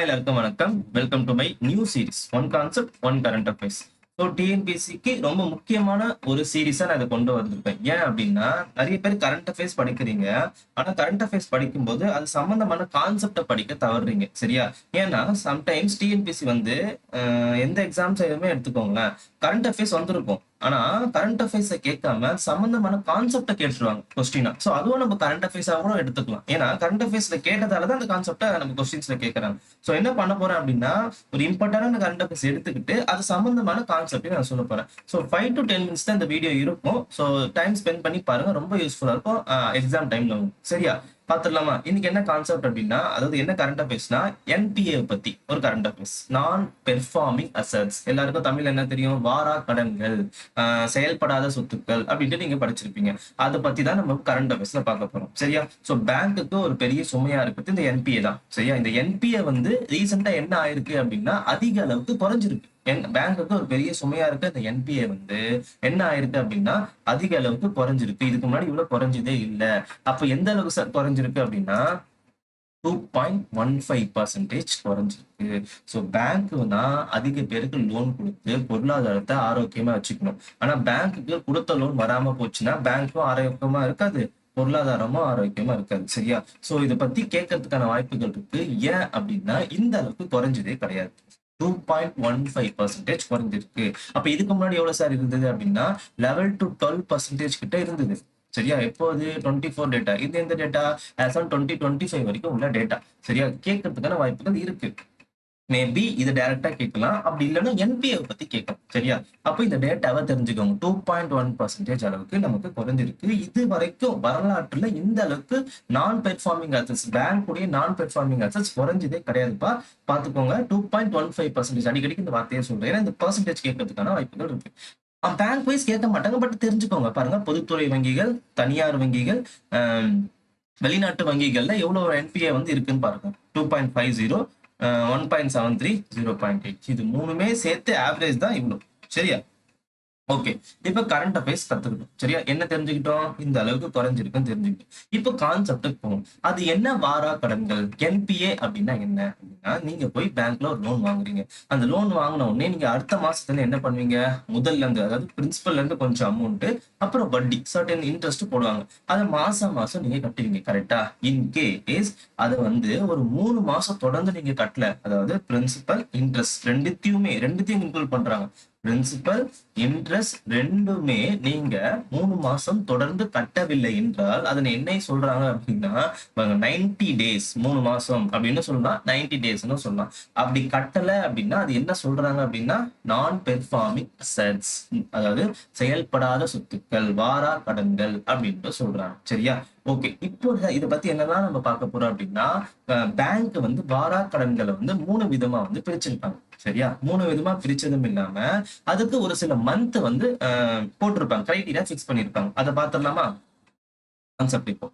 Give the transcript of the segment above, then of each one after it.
Hi, எல்லாருக்கும் வணக்கம். Welcome to my new series one concept one current affairs. So டிஎன்பிஎஸ்சிக்கு ரொம்ப முக்கியமான ஒரு சீரீஸா நான் இதை கொண்டு வந்திருப்பேன். ஏன் அப்படின்னா நிறைய பேர் கரண்ட் அஃபேர்ஸ் படிக்கிறீங்க. ஆனா கரண்ட் அஃபேர்ஸ் படிக்கும்போது அது சம்பந்தமான கான்செப்டை படிக்க தவறுறீங்க. சரியா? ஏன்னா சம்டைம்ஸ் டிஎன்பிஎஸ்சி வந்து எந்த எக்ஸாம்ஸ் எதுவுமே எடுத்துக்கோங்களேன், கரண்ட் அஃபேர்ஸ் வந்திருக்கும். ஆனா கரண்ட் அஃபேர்ஸை கேட்காம சம்பந்தமான கான்செப்டை கேட்டுருவாங்க கொஸ்டினா. ஸோ அதுவும் நம்ம கரண்ட் அஃபேர்ஸா கூட எடுத்துக்கலாம். ஏன்னா கரண்ட் அஃபேர்ஸ்ல கேட்டதால தான் அந்த கான்செப்டை நம்ம கொஸ்டின்ஸ்ல கேட்கறாங்க. ஸோ என்ன பண்ண போறேன் அப்படின்னா ஒரு இம்பார்ட்டன்டான கரண்ட் அஃபேர்ஸ் எடுத்துக்கிட்டு அது சம்பந்தமான கான்செப்டையும் நான் சொல்ல போறேன். ஸோ 5 to 10 minutes தான் இந்த வீடியோ இருக்கும். ஸோ டைம் ஸ்பெண்ட் பண்ணி பாருங்க, ரொம்ப யூஸ்ஃபுல்லா இருக்கும் எக்ஸாம் டைம்ல. சரியா? பாத்துடலாமா? இன்னைக்கு என்ன கான்செப்ட் அப்படின்னா, அதாவது என்ன கரண்ட் அஃபேர்ஸ்னா என்பிஏ பத்தி ஒரு கரண்ட் அஃபேர்ஸ். நான் பெர்ஃபார்மிங் அசட்ஸ், எல்லாருக்கும் தமிழ் என்ன தெரியும்? வாரா கடன்கள், செயல்படாத சொத்துக்கள் அப்படின்ட்டு நீங்க படிச்சிருப்பீங்க. அதை பத்தி தான் நம்ம கரண்ட் அஃபேர்ஸ்ல பார்க்க போறோம். சரியா? சோ பேங்க்குக்கு ஒரு பெரிய சுமையா இருக்குது இந்த என்பிஏ தான். சரியா? இந்த என்பிஏ வந்து ரீசெண்டா என்ன ஆயிருக்கு அப்படின்னா அதிக அளவுக்கு குறைஞ்சிருக்கு. பேங்க்குக்கு ஒரு பெரிய சுமையா இருக்கு இந்த என்பிஏ வந்து என்ன ஆயிருக்கு அப்படின்னா அதிக அளவுக்கு குறைஞ்சிருக்கு. இதுக்கு முன்னாடி இவ்வளவு குறைஞ்சதே இல்லை. அப்ப எந்த அளவுக்கு குறைஞ்சிருக்கு அப்படின்னா 2.15% குறைஞ்சிருக்கு. ஸோ பேங்க்னா அதிக பேருக்கு லோன் கொடுத்து பொருளாதாரத்தை ஆரோக்கியமா வச்சுக்கணும். ஆனா பேங்க்குக்கு கொடுத்த லோன் வராம போச்சுன்னா பேங்க்கும் ஆரோக்கியமா இருக்காது, பொருளாதாரமும் ஆரோக்கியமா இருக்காது. சரியா? சோ இதை பத்தி கேட்கறதுக்கான வாய்ப்புகள் இருக்கு. ஏன் அப்படின்னா இந்த அளவுக்கு குறைஞ்சதே கிடையாது. 2.15% குறைஞ்சிருக்கு. அப்ப இதுக்கு முன்னாடி எவ்வளவு சார் இருந்தது அப்படின்னா 11 to 12% கிட்ட இருந்தது. சரியா? எப்போது 24 டேட்டா, இது எந்த டேட்டா? as on 2025 வரைக்கும் உள்ள டேட்டா. சரியா? கேட்கறதுக்கான வாய்ப்புகள் இருக்கு. மேபி இதை டைரக்டா கேட்கலாம், அப்படி இல்லைன்னா என்பிஏ பத்தி கேட்கலாம். சரியா? அப்ப இந்த டேட்டாவை தெரிஞ்சுக்கோங்க. 2.1% அளவுக்கு நமக்கு குறைஞ்சிருக்கு. இது வரைக்கும் வரலாற்றுல இந்த அளவுக்கு நான் பெர்ஃபார்மிங் அசட்ஸ், பேங்க் உடைய நான் பெர்ஃபார்மிங் அசட்ஸ் குறைஞ்சதே கிடையாதுப்பா. பாத்துக்கோங்க. 2.15%. அடிக்கடிக்கு இந்த வார்த்தையை சொல்றேன், ஏன்னா இந்த பெர்சன்டேஜ் கேட்கறதுக்கான வாய்ப்புகள் இருக்கு. பேங்க் வைஸ் கேட்க மாட்டாங்க, பட் தெரிஞ்சுக்கோங்க. பாருங்க, பொதுத்துறை வங்கிகள், தனியார் வங்கிகள், வெளிநாட்டு வங்கிகள்ல எவ்வளவு என்பிஏ வந்து இருக்குன்னு பாருங்க. 2.50, 1.73, 0.8. இது மூணுமே சேர்த்து ஆவரேஜ் தான் இவ்வளவு. சரியா? ஓகே, இப்ப கரண்ட் அஃபேர்ஸ் கத்துக்கிட்டோம். சரியா? என்ன தெரிஞ்சுக்கிட்டோம்? இந்த அளவுக்கு குறைஞ்சிருக்குன்னு தெரிஞ்சுக்கிட்டோம். இப்ப கான்செப்டுக்கு போகும். அது என்ன வாரா கடன்கள்? என்பிஏ அப்படின்னா என்ன அப்படின்னா, நீங்க போய் பேங்க்ல ஒரு லோன் வாங்குறீங்க. அந்த லோன் வாங்கின உடனே நீங்க அடுத்த மாசத்துல என்ன பண்ணுவீங்க? முதல்ல இருந்து, அதாவது பிரின்சிபல்ல இருந்து கொஞ்சம் அமௌண்ட், அப்புறம் வட்டி, சர்டன் இன்ட்ரெஸ்ட் போடுவாங்க. அதை மாசம் மாசம் நீங்க கட்டுவீங்க. கரெக்டா? இன் கேஸ் அது வந்து ஒரு 3 மாசம் தொடர்ந்து நீங்க கட்டல, அதாவது பிரின்சிபல் இன்ட்ரெஸ்ட் ரெண்டுத்தையும் இன்க்ளூட் பண்றாங்க. பிரின்சிபல் இன்ட்ரெஸ்ட் ரெண்டுமே நீங்க 3 மாசம் தொடர்ந்து கட்டவில்லை என்றால் அதனை என்ன சொல்றாங்க அப்படின்னா 90 டேஸ், 3 மாசம் அப்படின்னு சொல்லலாம், 90 டேஸ்னு சொல்லலாம். அப்படி கட்டல அப்படின்னா அது என்ன சொல்றாங்க அப்படின்னா நான் பெர்ஃபார்மிங் அசட்ஸ், அதாவது செயல்படாத சொத்துக்கள், வாரா கடன்கள் அப்படின்னு சொல்றாங்க. சரியா? ஓகே, இப்போ இதை பத்தி என்னதான் நம்ம பார்க்க போறோம் அப்படின்னா பேங்க் வந்து வாரா கடன்களை வந்து 3 விதமா வந்து பிரிச்சிருப்பாங்க. சரியா? 3 விதமா பிரிச்சதும் இல்லாம அதுக்கு ஒரு சில மந்த் வந்து போட்டிருப்பாங்க, கிரைட்டீரியா பிக்ஸ் பண்ணிருப்பாங்க. அதை பார்த்துடலாமா? கான்செப்ட் இப்போ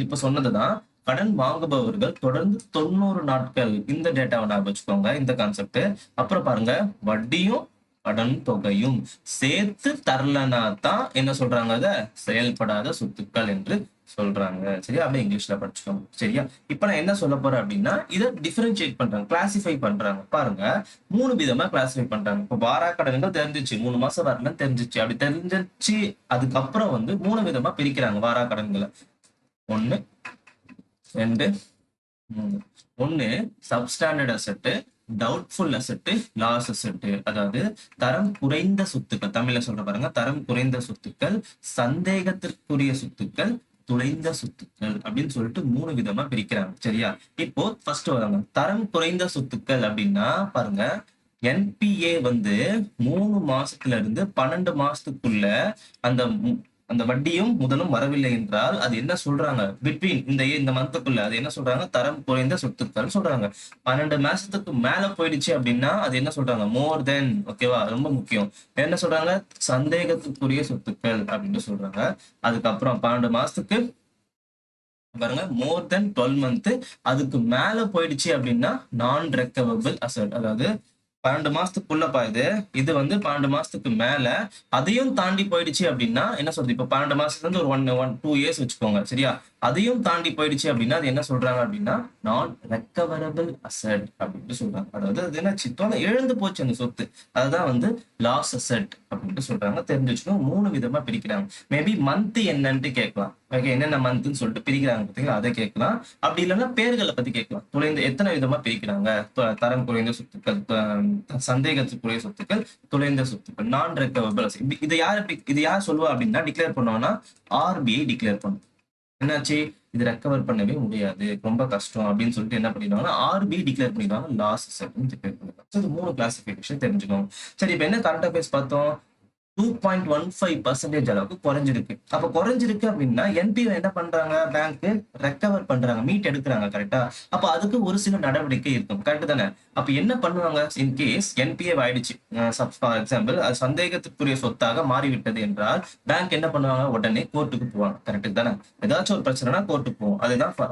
இப்ப சொன்னதுதான் கடன் வாங்குபவர்கள் தொடர்ந்து 90 நாட்கள், இந்த டேட்டாவை ஞாபகம் வச்சுக்கோங்க, இந்த கான்செப்ட். அப்புறம் பாருங்க, வட்டியும் கடன் தொகையும் சேர்த்து தரலனா தான் என்ன சொல்றாங்க? அத செயல்படாத சொத்துக்கள் என்று சொல்றாங்க. சரியா? அப்படியே இங்கிலீஷ்ல படிச்சுக்கோங்க. சரியா? இப்ப நான் என்ன சொல்ல போறேன் அப்படின்னா இதை டிஃபரன்ஷியேட் பண்றாங்க, கிளாசிஃபை பண்றாங்க. பாருங்க, 3 விதமா கிளாசிஃபை பண்றாங்க. இப்போ வாரா கடன்கள் தெரிஞ்சிச்சு, 3 மாசம் வரலன்னு தெரிஞ்சிச்சு. அப்படி தெரிஞ்சிச்சு அதுக்கப்புறம் வந்து 3 விதமா பிரிக்கிறாங்க வாரா கடன்களை. 1, 2, 3. 1 substandard asset, doubtful asset, loss asset. அதாவது தரம் குறைந்த சொத்துக்கள், தமிழ்ல சொல்ற பாருங்க, தரம் குறைந்த சொத்துக்கள், சந்தேகத்திற்குரிய சொத்துக்கள், துளைந்த சொத்துக்கள் அப்படின்னு சொல்லிட்டு 3 விதமா பிரிக்கிறாங்க. சரியா? இப்போ ஃபர்ஸ்ட் வராங்க தரம் குறைந்த சொத்துக்கள் அப்படின்னா பாருங்க, என்பிஏ வந்து 3 மாசத்துல இருந்து 12 மாசத்துக்குள்ள அந்த அந்த வட்டியும் முதலும் வரவில்லை என்றால் அது என்ன சொல்றாங்க? பிட்வீன் இந்த மந்த்துக்குள்ள அது என்ன சொல்றாங்க? தரம் குறைந்த சொத்துக்கள் சொல்றாங்க. 12 மாசத்துக்கு மேல போயிடுச்சு அப்படின்னா அது என்ன சொல்றாங்க? மோர் தென். ஓகேவா? ரொம்ப முக்கியம். என்ன சொல்றாங்க? சந்தேகத்துக்குரிய சொத்துக்கள் அப்படின்னு சொல்றாங்க. அதுக்கப்புறம் 12 மாசத்துக்கு பாருங்க, மோர் தென் 12 மந்த், அதுக்கு மேல போயிடுச்சு அப்படின்னா நான் ரெக்கவரபிள் அசட், அதாவது 12 மாசத்துக்குள்ளப்பா இது. இது வந்து 12 மாசத்துக்கு மேல, அதையும் தாண்டி போயிடுச்சு அப்டின்னா, என்ன சொல்றது? இப்ப 12 மாசத்துலருந்து ஒரு 2 இயர்ஸ் வச்சுக்கோங்க. சரியா? அதையும் தாண்டி போயிடுச்சு அப்டின்னா, அது என்ன சொல்றாங்க அப்டின்னா, நான் ரெக்கவரபிள் அசெட் அப்டின்ட்டு சொல்றாங்க. அதாவது அது என்னாச்சு? இழந்து போச்சு அந்த சொத்து. அதுதான் வந்து லாஸ் அசெட் அப்டின்ட்டு சொல்றாங்க. தெரிஞ்சு வச்சுக்கோங்க. 3 விதமா பிரிக்கிறாங்க. மேபி மந்த் என்னன்ட்டு கேட்கலாம். ஓகே. என்னென்ன மந்த்ன்னு சொல்லிட்டு பிரிக்கிறாங்க பார்த்தீங்களா? அத கேட்கலாம். அப்படி இல்லன்னா பேர்கள பத்தி கேட்கலாம். எத்தன விதமா பிரிக்கிறாங்க? தரம் குறைந்த சொத்துக்கள், சந்தேகத்துக்குரிய சொத்துக்கள், தொலைந்த சொத்துக்கள், நான் ரெக்கவரபிள் அசெட். இது யார் சொல்லுவா அப்படின்னா டிக்ளேர் பண்ணுவாங்கன்னா, ஆர்பிஐ டிக்ளேர் பண்ணும். என்னாச்சு? இது ரெக்கவர் பண்ணவே முடியாது. ரொம்ப கஷ்டம் அப்படின்னு சொல்லிட்டு என்ன பண்ணிடுவாங்கன்னா, ஆர்பிஐ டிக்ளேர் பண்ணிடுவாங்க. லாஸ் அசெட்ன்னு டிக்ளேர் பண்ணிடுவாங்க. ஸோ இது 3 கிளாசிஃபிகேஷன் தெரிஞ்சுக்கோங்க. சரி, இப்ப என்ன கரண்ட் அஃபேர்ஸ் பார்த்தோம்? 2.15% அளவுக்கு குறைஞ்சிருக்கு. அப்ப குறைஞ்சிருக்கு அப்படின்னா என்பிஓ என்ன பண்றாங்க? பேங்க் ரெக்கவர் பண்றாங்க, மீட் எடுக்கிறாங்க. கரெக்டா? அப்ப அதுக்கு ஒரு சில நடவடிக்கை இருக்கும். கரெக்ட் தானே? அப்ப என்ன பண்ணுவாங்க? இன் கேஸ் என்பிஏ ஆயிடுச்சு, ஃபார் எக்ஸாம்பிள் அது சந்தேகத்துக்குரிய சொத்தாக மாறிவிட்டது என்றால் பேங்க் என்ன பண்ணுவாங்க? உடனே கோர்ட்டுக்கு போவாங்க. கரெக்ட் தானே? ஏதாச்சும் ஒரு பிரச்சனைனா கோர்ட்டுக்கு போவோம்.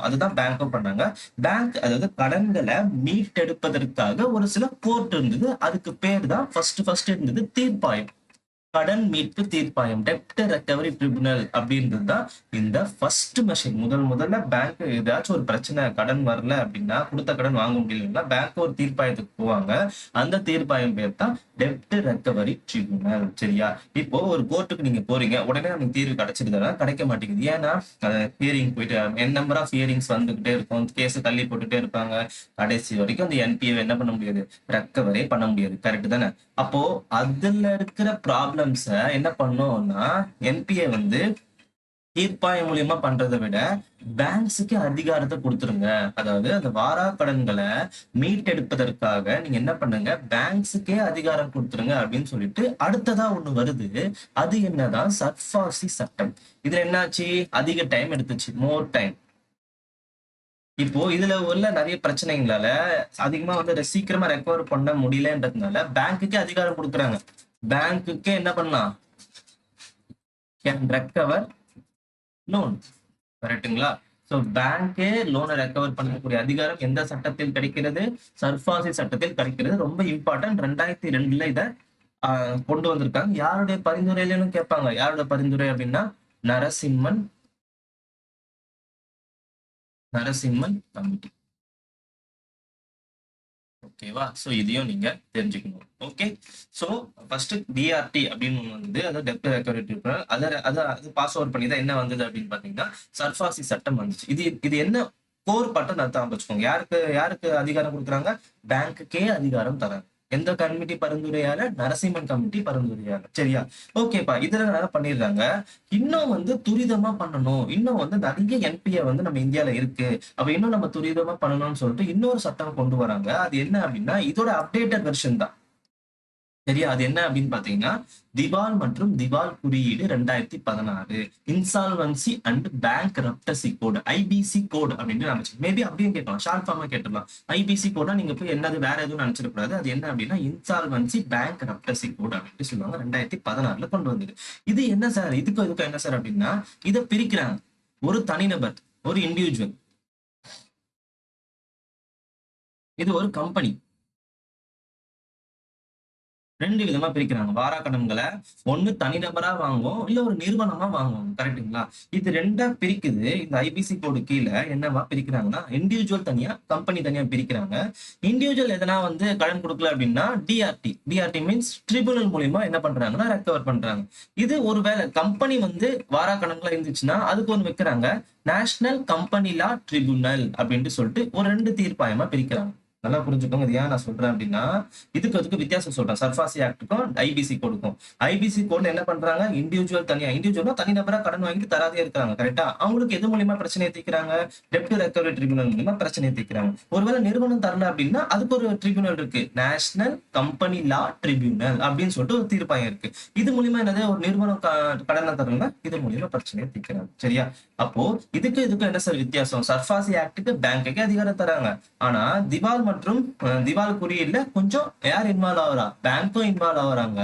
அதுதான் பேங்க்கும் பண்ணாங்க. பேங்க் அதாவது கடன்களை மீட்டெடுப்பதற்காக ஒரு சில கோர்ட் இருந்தது. அதுக்கு பேர் தான் ஃபர்ஸ்ட் இருந்தது தீர்ப்பாயம். கடன் மீட்பு தீர்ப்பாயம், டெப்ட் ரெக்கவரி ட்ரிபியூனல் அப்படின்றது தான் இந்த ஃபர்ஸ்ட் மெஷின். முதல்ல பேங்க் ஏதாச்சும் ஒரு பிரச்சனை, கடன் வரல அப்படின்னா, கொடுத்த கடன் வாங்க முடியலன்னா பேங்க் ஒரு தீர்ப்பாயத்துக்கு போவாங்க. அந்த தீர்ப்பாயம் பேர் தான் டெப்ட் ரெக்கவரி ட்ரிபியூனல். சரியா? இப்போ ஒரு கோர்ட்டுக்கு நீங்க போறீங்க, உடனே நமக்கு தீர்வு கிடைச்சிருந்தா கிடைக்க மாட்டேங்குது. ஏன்னா ஹியரிங் போயிட்டு நம்பர் ஆஃப் ஹியரிங்ஸ் வந்துகிட்டே இருக்கும், கேஸ் தள்ளி போட்டுட்டே இருப்பாங்க. கடைசி வரைக்கும் அந்த என்பிஏ என்ன பண்ண முடியாது? ரெக்கவரே பண்ண முடியாது. கரெக்ட் தானே? அப்போ அதுல இருக்கிற ப்ராப்ளம்ஸ என்ன பண்ணோம்னா, என்பிஏ வந்து தீர்ப்பாயம் மூலியமா பண்றதை விட பேங்க்ஸுக்கு அதிகாரத்தை கொடுத்துருங்க. அதாவது அந்த வாரா கடன்களை மீட்டெடுப்பதற்காக நீங்க என்ன பண்ணுங்க? பேங்க்ஸுக்கே அதிகாரம் கொடுத்துருங்க அப்படின்னு சொல்லிட்டு அடுத்ததா ஒண்ணு வருது. அது என்னதான்? சர்ஃபாசி சட்டம். இதுல என்னாச்சு? அதிக டைம் எடுத்துச்சு, மோர் டைம். இப்போ இதுல உள்ள நிறைய பிரச்சனைகளால அதிகமா வந்து சீக்கிரமா ரெக்கவர் பண்ண முடியலன்றதுனால பேங்க்குக்கே அதிகாரம் கொடுக்குறாங்க. பேங்க்குக்கே என்ன பண்ணலாம்? Can recover loan. கரெக்ட்டுங்களா? சோ பேங்கே லோனை ரெக்கவர் பண்ணக்கூடிய அதிகாரம் எந்த சட்டத்தில் கிடைக்கிறது? சர்ஃபாசி சட்டத்தில் கிடைக்கிறது. ரொம்ப இம்பார்ட்டன்ட். 2002ல இத கொண்டு வந்திருக்காங்க. யாருடைய பரிந்துரையிலும் கேட்பாங்க. யாரோட பரிந்துரை அப்படின்னா, நரசிம்மன் நரசிம்மன் கமிட்டி. ஓகேவா? சோ இதையும் நீங்க தெரிஞ்சுக்கணும். ஓகே. சோ ஃபர்ஸ்ட் டிஆர்டி அப்படின்னு ஒண்ணு வந்தது. அதாவது டெப்ட் ரெக்கவரி ட்ரிபியூனல். அது பாஸ் ஓவர் பண்ணி தான் என்ன வந்தது அப்படின்னு பாத்தீங்கன்னா, சர்ஃபாசி சட்டம் வந்துச்சு. இது என்ன கோர் பட்டன் அர்த்தம் வச்சுக்கோங்க. யாருக்கு யாருக்கு அதிகாரம் கொடுக்குறாங்க? பேங்க்குக்கே அதிகாரம் தராங்க. எந்த கமிட்டி பரிந்துரையால? நரசிம்மன் கமிட்டி பரிந்துரையால. சரியா? ஓகேப்பா. இதுல நல்லா பண்ணிடுறாங்க. இன்னும் வந்து துரிதமா பண்ணணும். இன்னும் வந்து நிறைய என்பிஏ வந்து நம்ம இந்தியால இருக்கு. அப்ப இன்னும் நம்ம துரிதமா பண்ணணும்னு சொல்லிட்டு இன்னொரு சட்டம் கொண்டு வராங்க. அது என்ன அப்படின்னா, இதோட அப்டேட்டட் வெர்ஷன் தான். சரியா? அது என்ன அப்படின்னு பாத்தீங்கன்னா, திவால் மற்றும் திவால் குறியீடு 2016, insolvency and bankruptcy code, IBC code அப்படின்னு நினைச்சு மேபி அப்படியும் கேட்கலாம். ஷார்ட் ஃபார்மா கேட்டுடலாம். ஐபிசி கோடா நீங்க போய் என்னது வேற எதுவும் நினைச்சிடக்கூடாது. அது என்ன அப்படின்னா, இன்சால்வன்சி பேங்க்ரப்டசி கோட் அப்படின்னு சொல்லுவாங்க. 2016ல கொண்டு வந்தது. இது என்ன சார்? இதுக்கும் என்ன சார் அப்படின்னா, இதை பிரிக்கிறாங்க. ஒரு தனிநபர், ஒரு இண்டிவிஜுவல், இது ஒரு கம்பெனி. 2 விதமா பிரிக்கிறாங்க. வாரா கடன்களை ஒண்ணு தனிநபரா வாங்குவோம், இல்ல ஒரு நிறுவனமா வாங்குவோம். கரெக்ட்டுங்களா? இது 2ஆ பிரிக்குது. இந்த ஐபிசி கோடு கீழ என்னவா பிரிக்கிறாங்கன்னா, இண்டிவிஜுவல் தனியா, கம்பெனி தனியா பிரிக்கிறாங்க. இண்டிவிஜுவல் எதனா வந்து கடன் கொடுக்கல அப்படின்னா டிஆர்டி மீன்ஸ் ட்ரிபியூனல் மூலியமா என்ன பண்றாங்கன்னா ரெக்கவர் பண்றாங்க. இது ஒருவேளை கம்பெனி வந்து வாரா கடன்களா இருந்துச்சுன்னா அதுக்கு ஒண்ணு வைக்கிறாங்க. நேஷனல் கம்பெனி லா ட்ரிபியூனல் அப்படின்ட்டு சொல்லிட்டு ஒரு 2 தீர்ப்பாயமா பிரிக்கிறாங்க. நல்லா புரிஞ்சுக்கோங்க. இது ஏன் நான் சொல்றேன் அப்படின்னா, அதுக்கு வித்தியாசம் சொல்றேன். சர்ஃபாசி ஆக்டுக்கும் ஐபிசி கோடுக்கும். ஐபிசி கோட்ல என்ன பண்றாங்க? இண்டிவிஜுவல் தனியா, இண்டிவிஜுவல்னா தனிநபரா கடன் வாங்கிட்டு தராதே இருக்காங்க. கரெக்ட்டா? அவங்களுக்கு எது மூலியமா பிரச்சனையை தீர்க்கிறாங்க? டெப்ட் ரெக்கவரி ட்ரிபியூனல் மூலியமா பிரச்சனையை தீர்க்கிறாங்க. ஒருவேளை நிறுவனம் தரல அப்படின்னா அதுக்கு ஒரு ட்ரிபியூனல் இருக்கு. நேஷனல் கம்பெனி லா ட்ரிபியூனல் அப்படின்னு சொல்லிட்டு ஒரு தீர்ப்பாயம் இருக்கு. இது மூலியமா என்னது? ஒரு நிறுவனம் கடனை தரல, இது மூலியமா பிரச்சனையை தீர்க்கிறாங்க. சரியா? அப்போ இதுக்கும் என்ன சார் வித்தியாசம்? சர்ஃபாசி ஆக்டுக்கு பேங்க்குக்கு அதிகாரம் தராங்க. ஆனா திவால் மற்றும் திவால் குறியீடுல கொஞ்சம் யார் இன்வால்வ் ஆகுறா, பேங்க்கும் இன்வால்வ் ஆகுறாங்க,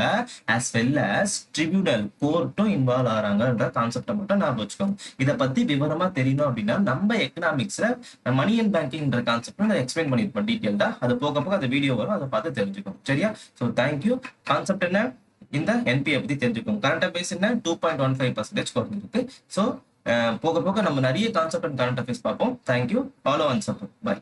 as well as ட்ரிபியூனல் கோர்ட்டும் இன்வால்வ் ஆகுறாங்கன்ற கான்செப்டை மட்டும் ஞாபகம் வச்சுக்கோங்க. இதை பத்தி விவரமா தெரியணும் அப்படின்னா நம்ம எக்கனாமிக்ஸ்ல மணி அண்ட் பேங்கிங்ன்ற கான்செப்ட் நான் எக்ஸ்பிளைன் பண்ணிருப்பேன் டீட்டெயில்டா. அது போக போக அந்த வீடியோ வரும், அதை பார்த்து தெரிஞ்சுக்கோங்க. சரியா? So thank you. கான்செப்ட் என்ன, இந்த என்பிஐ பத்தி தெரிஞ்சுக்கோங்க. கரண்ட் அஃபேர்ஸ் என்ன 2.15% குறைஞ்சிருக்கு. ஸோ போக போக நம்ம நிறைய கான்செப்ட் அண்ட் கரண்ட் அஃபேர்ஸ் பார்ப்போம். Thank you. Follow and support. By.